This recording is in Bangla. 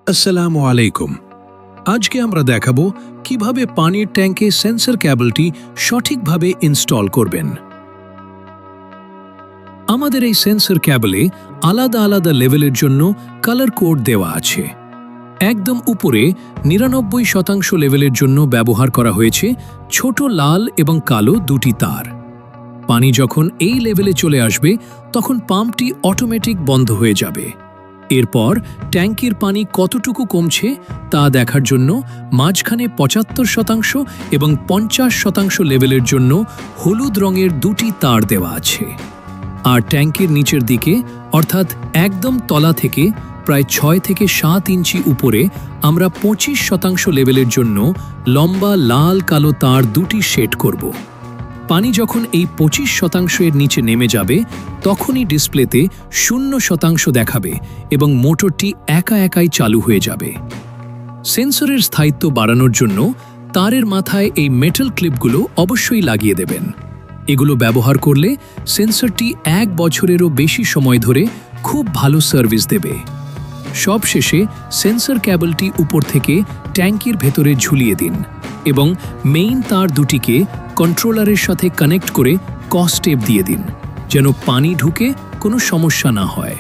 আসসালামু আলাইকুম। আজকে আমরা দেখাবো কিভাবে পানির ট্যাঙ্কে সেন্সর কেবলটি সঠিকভাবে ইনস্টল করবেন। আমাদের এই সেন্সর কেবলে আলাদা আলাদা লেভেলের জন্য কালার কোড দেওয়া আছে। একদম উপরে ৯৯% লেভেলের জন্য ব্যবহার করা হয়েছে ছোট লাল এবং কালো দুটি তার। পানি যখন এই লেভেলে চলে আসবে তখন পাম্পটি অটোমেটিক বন্ধ হয়ে যাবে। এরপর ট্যাঙ্কের পানি কতটুকু কমছে তা দেখার জন্য মাঝখানে ৭৫% এবং ৫০% লেভেলের জন্য হলুদ রঙের দুটি তার দেওয়া আছে। আর ট্যাঙ্কের নিচের দিকে অর্থাৎ একদম তলা থেকে প্রায় ৬ থেকে ৭ ইঞ্চি উপরে আমরা ২৫% লেভেলের জন্য লম্বা লাল কালো তার দুটি সেট করব। পানি যখন এই ২৫%-এর নিচে নেমে যাবে তখনই ডিসপ্লেতে ০% দেখাবে এবং মোটরটি একা একাই চালু হয়ে যাবে। সেন্সরের স্থায়িত্ব বাড়ানোর জন্য তারের মাথায় এই মেটাল ক্লিপগুলো অবশ্যই লাগিয়ে দেবেন। এগুলো ব্যবহার করলে সেন্সরটি ১ বছরেরও বেশি সময় ধরে খুব ভালো সার্ভিস দেবে। সবশেষে সেন্সর কেবলটি উপর থেকে ট্যাঙ্কির ভেতরে ঝুলিয়ে দিন এবং মেইন তার দুটিকে কন্ট্রোলারের সাথে কানেক্ট করে কস টেপ দিয়ে দিন, যেন পানি ঢুকে কোনো সমস্যা না হয়।